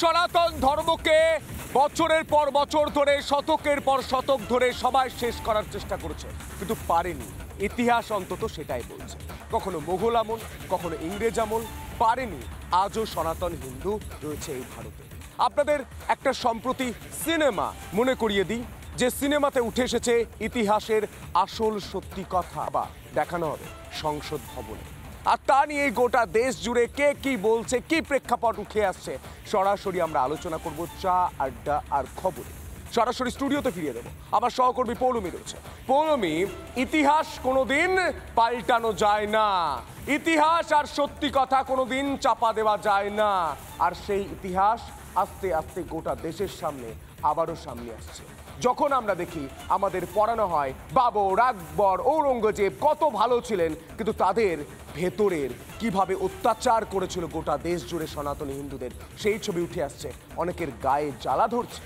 সনাতন ধর্মকে বছরের পর বছর ধরে শতকের পর শতক ধরে সবাই শেষ করার চেষ্টা করেছে, কিন্তু পারেনি। ইতিহাস অন্তত সেটাই বলছে। কখনো মোগল আমল, কখনো ইংরেজ আমল, পারেনি। আজও সনাতন হিন্দু রয়েছে এই ভারতে। আপনাদের একটা সম্প্রতি সিনেমা মনে করিয়ে দিই, যে সিনেমাতে উঠে এসেছে ইতিহাসের আসল সত্যি কথা বা দেখানো হবে সংসদ ভবনে। আর তা নিয়ে গোটা দেশ জুড়ে কে কি বলছে, কি প্রেক্ষাপট উঠে আসছে, সরাসরি আমরা আলোচনা করব চা আড্ডা আর খবরে। সরাসরি স্টুডিওতে ফিরিয়ে দেবো। আমার সহকর্মী পৌলমী রয়েছে। পৌলমী, ইতিহাস কোনোদিন পাল্টানো যায় না, ইতিহাস আর সত্যি কথা কোনোদিন চাপা দেওয়া যায় না। আর সেই ইতিহাস আস্তে আস্তে গোটা দেশের সামনে আবারও সামনে আসছে। যখন আমরা দেখি, আমাদের পড়ানো হয় বাবর, আকবর, ঔরঙ্গজেব কত ভালো ছিলেন, কিন্তু তাদের ভেতরের কিভাবে অত্যাচার করেছিল গোটা দেশ জুড়ে সনাতনী হিন্দুদের, সেই ছবি উঠে আসছে। অনেকের গায়ে জ্বালা ধরছে।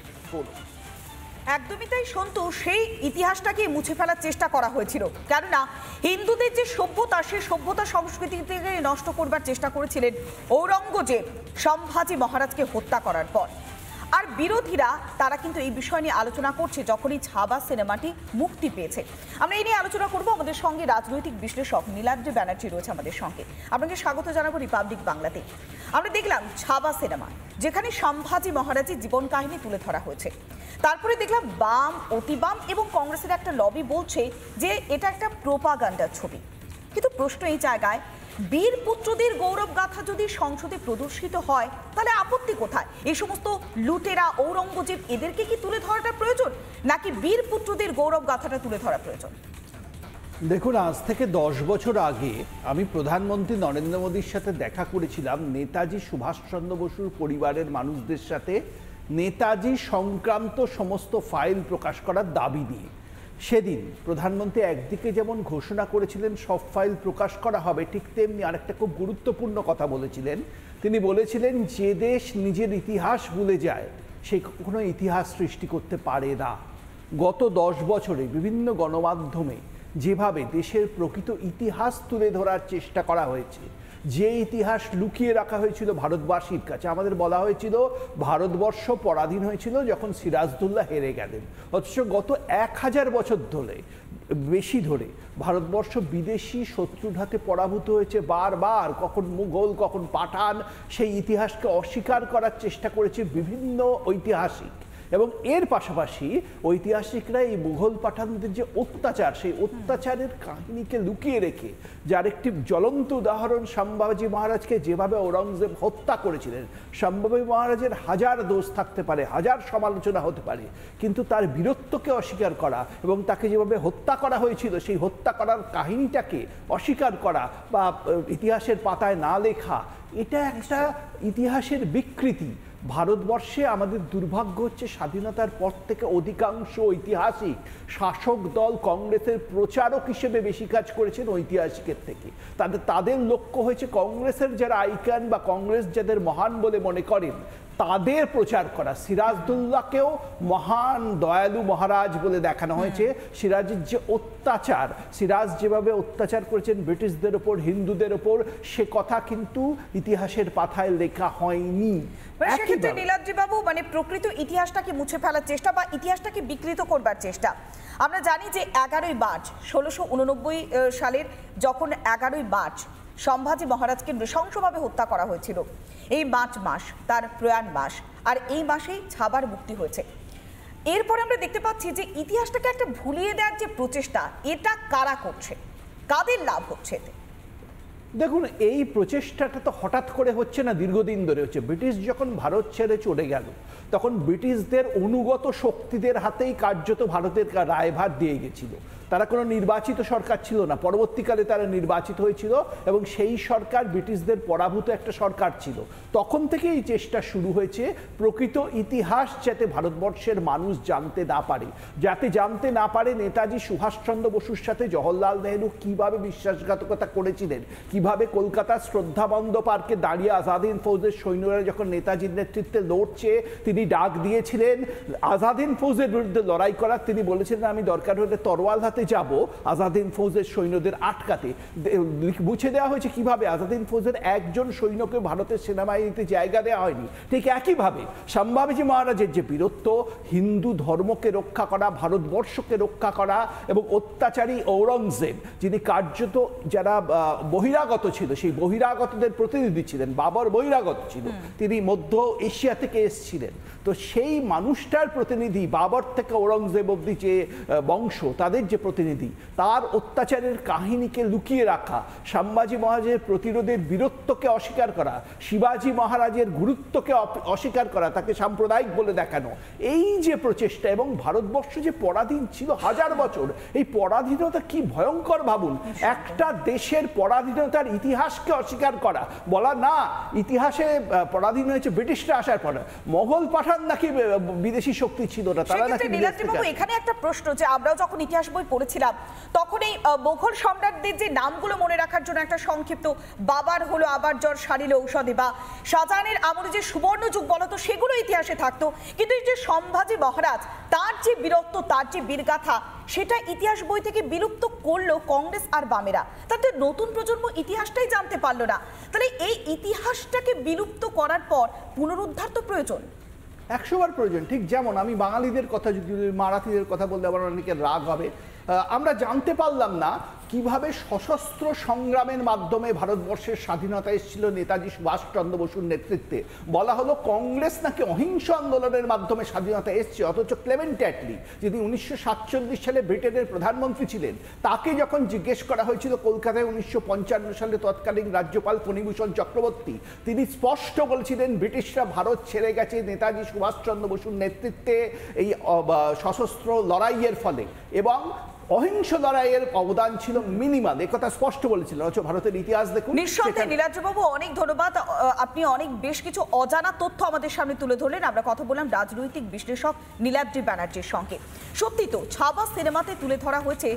একদমই তাই সন্তু, সেই ইতিহাসটাকে মুছে ফেলার চেষ্টা করা হয়েছিল, কেননা হিন্দুদের যে সভ্যতা, সেই সভ্যতা সংস্কৃতি থেকে নষ্ট করবার চেষ্টা করেছিলেন ঔরঙ্গজেব সম্ভাজি মহারাজকে হত্যা করার পর। আর বিরোধীরা তারা কিন্তু এই বিষয় নিয়ে আলোচনা করছে যখনই ছাবা সিনেমাটি মুক্তি পেয়েছে। আমরা এই নিয়ে আলোচনা করব। আমাদের সঙ্গে রাজনৈতিক বিশ্লেষক নীলাদ্রি ব্যানার্জি রয়েছে আমাদের সঙ্গে। আপনাকে স্বাগত জানাবো রিপাবলিক বাংলাতে। আমরা দেখলাম ছাবা সিনেমা, যেখানে সম্ভাজি মহারাজের জীবন কাহিনী তুলে ধরা হয়েছে। তারপরে দেখলাম বাম, অতি বাম এবং কংগ্রেসের একটা লবি বলছে যে এটা একটা প্রোপাগান্ডার ছবি। কিন্তু প্রশ্ন এই জায়গায়, বীর পুত্রদের গৌরব গাথা যদি সংসদে প্রদর্শিত হয়, তাহলে আপত্তি কোথায়? এই সমস্ত লুটেরা, ঔরঙ্গজেব, এদেরকে কি তুলে ধরাটা প্রয়োজন, নাকি বীর পুত্রদের গৌরব গাথাটা তুলে ধরা প্রয়োজন? দেখুন, আজ থেকে 10 বছর আগে আমি প্রধানমন্ত্রী নরেন্দ্র মোদীর সাথে দেখা করেছিলাম নেতাজি সুভাষচন্দ্র বসুর পরিবারের মানুষদের সাথে নেতাজি সংক্রান্ত সমস্ত ফাইল প্রকাশ করার দাবি নিয়ে। সেদিন প্রধানমন্ত্রী একদিকে যেমন ঘোষণা করেছিলেন সব ফাইল প্রকাশ করা হবে, ঠিক তেমনি আরেকটা খুব গুরুত্বপূর্ণ কথা বলেছিলেন। তিনি বলেছিলেন, যে দেশ নিজের ইতিহাস ভুলে যায় সে কখনো ইতিহাস সৃষ্টি করতে পারে না। গত 10 বছরে বিভিন্ন গণমাধ্যমে যেভাবে দেশের প্রকৃত ইতিহাস তুলে ধরার চেষ্টা করা হয়েছে, যে ইতিহাস লুকিয়ে রাখা হয়েছিল ভারতবাসীর কাছে, আমাদের বলা হয়েছিল ভারতবর্ষ পরাধীন হয়েছিল যখন সিরাজদৌল্লা হেরে গেলেন, অথচ গত 1000 বছর ধরে বেশি ধরে ভারতবর্ষ বিদেশি শত্রুর হাতে পরাভূত হয়েছে বারবার। কখন মুঘল, কখন পাঠান, সেই ইতিহাসকে অস্বীকার করার চেষ্টা করেছে বিভিন্ন ঐতিহাসিক। এবং এর পাশাপাশি ঐতিহাসিকরা এই মুঘল পাঠানদের যে অত্যাচার, সেই অত্যাচারের কাহিনীকে লুকিয়ে রেখে, যার একটি জ্বলন্ত উদাহরণ সম্ভাজি মহারাজকে যেভাবে ঔরঙ্গজেব হত্যা করেছিলেন। সম্ভাজি মহারাজের হাজার দোষ থাকতে পারে, হাজার সমালোচনা হতে পারে, কিন্তু তার বীরত্বকে অস্বীকার করা এবং তাকে যেভাবে হত্যা করা হয়েছিল সেই হত্যা করার কাহিনীটাকে অস্বীকার করা বা ইতিহাসের পাতায় না লেখা, এটা একটা ইতিহাসের বিকৃতি। ভারতবর্ষে আমাদের দুর্ভাগ্য হচ্ছে, স্বাধীনতার পর থেকে অধিকাংশ ঐতিহাসিক শাসক দল কংগ্রেসের প্রচারক হিসেবে বেশি কাজ করেছেন ঐতিহাসিকের থেকে। তাদের লক্ষ্য হয়েছে কংগ্রেসের যারা আইকন বা কংগ্রেস যাদের মহান বলে মনে করেন তাদের প্রচার করা। সিরাজদৌল্লাকেও মহান দয়ালু মহারাজ বলে দেখানো হয়েছে। সিরাজের যে অত্যাচার, সিরাজ যেভাবে অত্যাচার করেছেন ব্রিটিশদের ওপর, হিন্দুদের ওপর, সে কথা কিন্তু ইতিহাসের পাতায় লেখা হয়নি। সেক্ষেত্রে নীলাদ্রি বাবু, মানে প্রকৃত ইতিহাসটাকে মুছে ফেলার চেষ্টা বা ইতিহাসটাকে বিকৃত করবার চেষ্টা। আমরা জানি যে 11ই মার্চ 1689 সালের যখন 11ই মার্চ সম্ভাজি মহারাজকে নৃশংসভাবে হত্যা করা হয়েছিল, এই মার্চ মাস তার প্রয়াণ মাস, আর এই মাসেই ছাবার মুক্তি হয়েছে। এরপরে আমরা দেখতে পাচ্ছি যে ইতিহাসটাকে একটা ভুলিয়ে দেওয়ার যে প্রচেষ্টা, এটা কারা করছে, কাদের লাভ হচ্ছে এতে? দেখুন, এই প্রচেষ্টাটা তো হঠাৎ করে হচ্ছে না, দীর্ঘদিন ধরে হচ্ছে। ব্রিটিশ যখন ভারত ছেড়ে চলে গেল, তখন ব্রিটিশদের অনুগত শক্তিদের হাতেই কার্যত ভারতের রায়ভার দিয়ে গেছিল। তারা কোনো নির্বাচিত সরকার ছিল না, পরবর্তীকালে তারা নির্বাচিত হয়েছিল এবং সেই সরকার ব্রিটিশদের পরাভূত একটা সরকার ছিল। তখন থেকে এই চেষ্টা শুরু হয়েছে প্রকৃত ইতিহাস যাতে ভারতবর্ষের মানুষ জানতে না পারে, যাতে জানতে না পারে নেতাজি সুভাষচন্দ্র বসুর সাথে জওহরলাল নেহরু কিভাবে বিশ্বাসঘাতকতা করেছিলেন, কিভাবে কলকাতার শ্রদ্ধাবন্ধ পার্কে দাঁড়িয়ে আজাদ হিন্দ ফৌজের সৈন্যরা যখন নেতাজির নেতৃত্বে লড়ছে তিনি ডাক দিয়েছিলেন আজাদ হিন্দ ফৌজের বিরুদ্ধে লড়াই করার। তিনি বলেছিলেন, আমি দরকার হলে তরোয়াল হাতে আটকাতে যাব, আজাদিন ফৌজের সৈন্যদের আটকাতে, বুঝে দেওয়া হয়েছে কিভাবে আজাদিন ফৌজের একজন সৈন্যকে ভারতের সেনাবাহিনীতে জায়গা দেওয়া হয়নি। ঠিক একইভাবে সম্ভাবীজি মহারাজের যে বীরত্ব, হিন্দু ধর্মকে রক্ষা করা, ভারতবর্ষকে রক্ষা করা, এবং অত্যাচারী ঔরঙ্গজেব যিনি কার্যত যারা বহিরাগত ছিল সেই বহিরাগতদের প্রতিনিধি ছিলেন, বাবর বহিরাগত ছিল, তিনি মধ্য এশিয়া থেকে এসেছিলেন, তো সেই মানুষটার প্রতিনিধি বাবর থেকে ঔরঙ্গজেব অব্দি যে বংশ তাদের যে প্রতিনিধি, তার অত্যাচারের কাহিনীকে লুকিয়ে রাখা, সম্ভাজি মহারাজের প্রতিরোধের বীরত্বকে অস্বীকার করা, শিবাজি মহারাজের গুরুত্বকে অস্বীকার করা, তাকে সাম্প্রদায়িক বলে দেখানো, এই যে প্রচেষ্টা, এবং ভারতবর্ষ যে পরাধীন ছিল হাজার বছর, এই পরাধীনতা কি ভয়ঙ্কর ভাবুন। একটা দেশের পরাধীনতার ইতিহাসকে অস্বীকার করা, বলা না ইতিহাসে পরাধীন হয়েছে ব্রিটিশরা আসার পর, মোগল পাঠান নাকি বিদেশি শক্তি ছিল না, তারা নাকি। এখানে একটা প্রশ্ন, যে আমরাও যখন ইতিহাস বই পড়েছিলাম তখন এই মোগল সম্রাটদের যে নামগুলো মনে রাখার জন্য একটা সংক্ষিপ্ত, বাবার হলো আবার জ্বর সারিল ঔষধে, বা শাহজাহানের আমলে যে সুবর্ণ যুগ বলতো সেগুলো ইতিহাসে থাকতো, কিন্তু এই যে সম্ভাজি মহারাজ তার যে বীরত্ব, তার যে বীরগাথা, সেটা ইতিহাস বই থেকে বিলুপ্ত করলো কংগ্রেস আর বামেরা। তাতে নতুন প্রজন্ম ইতিহাসটাই জানতে পারলো না। তাহলে এই ইতিহাসটাকে বিলুপ্ত করার পর পুনরুদ্ধার তো প্রয়োজন, 100 বার প্রয়োজন। ঠিক যেমন আমি বাঙালিদের কথা যদি মারাঠিদের কথা বললে আবার অনেকের রাগ হবে, আমরা জানতে পারলাম না কিভাবে সশস্ত্র সংগ্রামের মাধ্যমে ভারতবর্ষের স্বাধীনতা এসেছিল নেতাজি সুভাষচন্দ্র বসুর নেতৃত্বে। বলা হলো কংগ্রেস নাকি অহিংস আন্দোলনের মাধ্যমে স্বাধীনতা এসছে, অথচ ক্লেমেন্ট অ্যাটলি যিনি 1947 সালে ব্রিটেনের প্রধানমন্ত্রী ছিলেন, তাকে যখন জিজ্ঞেস করা হয়েছিল কলকাতায় 1955 সালে তৎকালীন রাজ্যপাল ফণীভূষণ চক্রবর্তী, তিনি স্পষ্ট বলেছিলেন ব্রিটিশরা ভারত ছেড়ে গেছে নেতাজি সুভাষচন্দ্র বসুর নেতৃত্বে এই সশস্ত্র লড়াইয়ের ফলে, এবং অহিংস লড়াইয়ের অবদান ছিল মিনিমাল, একথা স্পষ্ট বলেছিলেন। অথচ ভারতের ইতিহাস দেখুন। নিঃসন্দেহে নীলাদ্রবাবু অনেক ধন্যবাদ, আপনি অনেক বেশ কিছু অজানা তথ্য আমাদের সামনে তুলে ধরলেন। আমরা কথা বললাম রাজনৈতিক বিশ্লেষক নীলাদ্রি ব্যানার্জির সঙ্গে। সত্যি তো ছাবা সিনেমাতে তুলে ধরা হয়েছে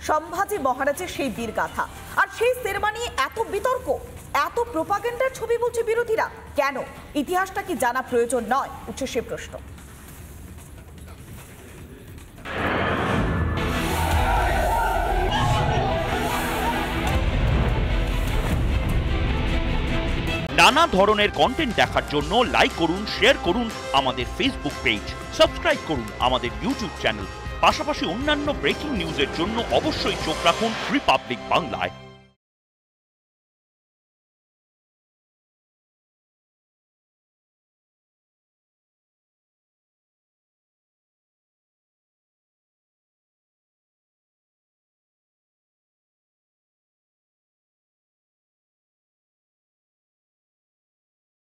সম্ভাজি মহারাজের সেই বীরগাথা, আর সেই সিনেমা নিয়ে এত বিতর্ক, এত প্রোপাগান্ডার ছবি বলছে বিরোধীরা। কেন? ইতিহাসটা কি জানা প্রয়োজন নয়, উঠছে সে প্রশ্ন। নানা ধরনের কন্টেন্ট দেখার জন্য লাইক করুন, শেয়ার করুন আমাদের ফেসবুক পেজ, সাবস্ক্রাইব করুন আমাদের ইউটিউব চ্যানেল। পাশাপাশি অন্যান্য ব্রেকিং নিউজের জন্য অবশ্যই চোখ রাখুন রিপাবলিক বাংলায়।